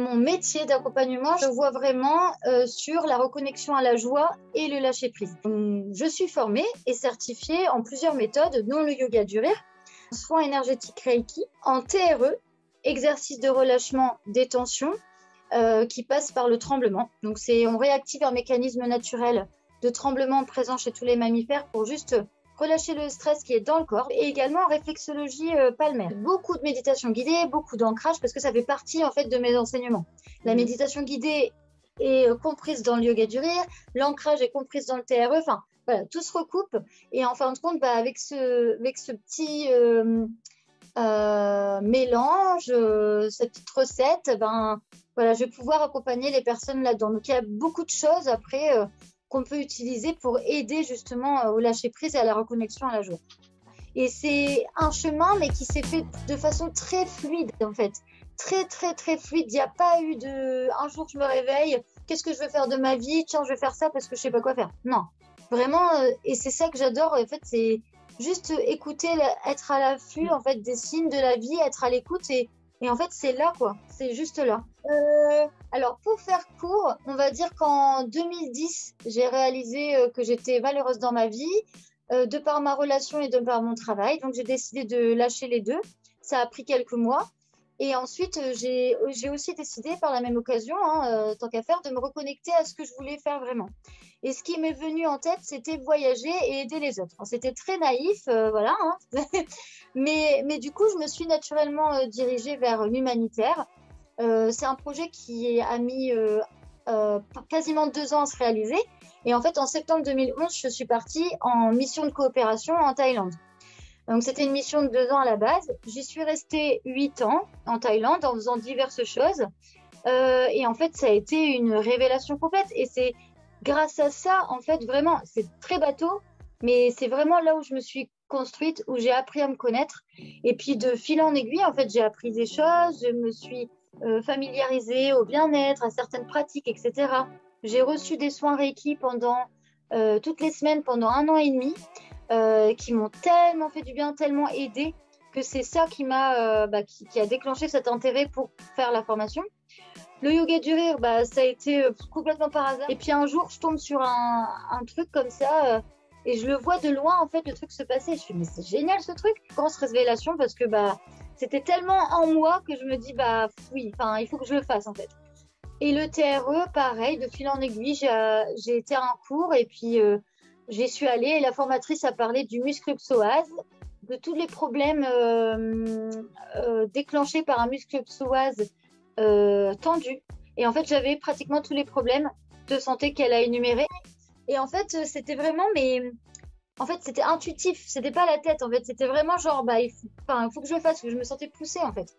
mon métier d'accompagnement, je vois vraiment sur la reconnexion à la joie et le lâcher-prise. Je suis formée et certifiée en plusieurs méthodes, dont le yoga du rire, soins énergétiques Reiki, en TRE, exercice de relâchement des tensions, qui passe par le tremblement. Donc, on réactive un mécanisme naturel de tremblement présent chez tous les mammifères pour juste relâcher le stress qui est dans le corps, et également en réflexologie palmaire. Beaucoup de méditation guidée, beaucoup d'ancrage, parce que ça fait partie en fait de mes enseignements. La méditation guidée est comprise dans le yoga du rire, l'ancrage est comprise dans le TRE, enfin voilà, tout se recoupe, et en fin de compte, avec ce petit mélange, cette petite recette, voilà, je vais pouvoir accompagner les personnes là-dedans. Donc il y a beaucoup de choses après qu'on peut utiliser pour aider justement au lâcher-prise et à la reconnexion à la joie. Et c'est un chemin, mais qui s'est fait de façon très fluide, en fait. Très, très, très fluide. Il n'y a pas eu un jour, je me réveille, qu'est-ce que je veux faire de ma vie? Tiens, je vais faire ça parce que je ne sais pas quoi faire. Non, vraiment, et c'est ça que j'adore, en fait, c'est juste écouter, être à l'affût, en fait, des signes de la vie, être à l'écoute, et en fait, c'est là, quoi. C'est juste là. Alors, pour faire court, on va dire qu'en 2010, j'ai réalisé que j'étais malheureuse dans ma vie, de par ma relation et de par mon travail. Donc, j'ai décidé de lâcher les deux. Ça a pris quelques mois. Et ensuite, j'ai aussi décidé, par la même occasion, tant qu'à faire, de me reconnecter à ce que je voulais faire vraiment. Et ce qui m'est venu en tête, c'était voyager et aider les autres. C'était très naïf, voilà. Mais du coup, je me suis naturellement dirigée vers l'humanitaire. C'est un projet qui a mis quasiment 2 ans à se réaliser. Et en fait, en septembre 2011, je suis partie en mission de coopération en Thaïlande. Donc, c'était une mission de 2 ans à la base. J'y suis restée 8 ans en Thaïlande en faisant diverses choses. Et en fait, ça a été une révélation complète. Et c'est grâce à ça, en fait, vraiment, c'est très bateau, mais c'est vraiment là où je me suis construite, où j'ai appris à me connaître. Et puis, de fil en aiguille, en fait, j'ai appris des choses. Je me suis familiarisée au bien-être, à certaines pratiques, etc. J'ai reçu des soins Reiki pendant toutes les semaines, pendant 1 an et demi. Qui m'ont tellement fait du bien, tellement aidé, que c'est ça qui a déclenché cet intérêt pour faire la formation. Le yoga du rire, ça a été complètement par hasard. Et puis un jour, je tombe sur un truc comme ça, et je le vois de loin, en fait, le truc se passer. Je me dis, mais c'est génial ce truc. Grosse révélation, parce que c'était tellement en moi que je me dis, oui, il faut que je le fasse, en fait. Et le TRE, pareil, de fil en aiguille, j'ai été à un cours, et puis j'y suis allée, et la formatrice a parlé du muscle psoas, de tous les problèmes déclenchés par un muscle psoas tendu. Et en fait, j'avais pratiquement tous les problèmes de santé qu'elle a énumérés. Et en fait, c'était vraiment, c'était intuitif, c'était pas la tête, en fait, c'était vraiment genre, il faut que je le fasse, que je me sentais poussée, en fait.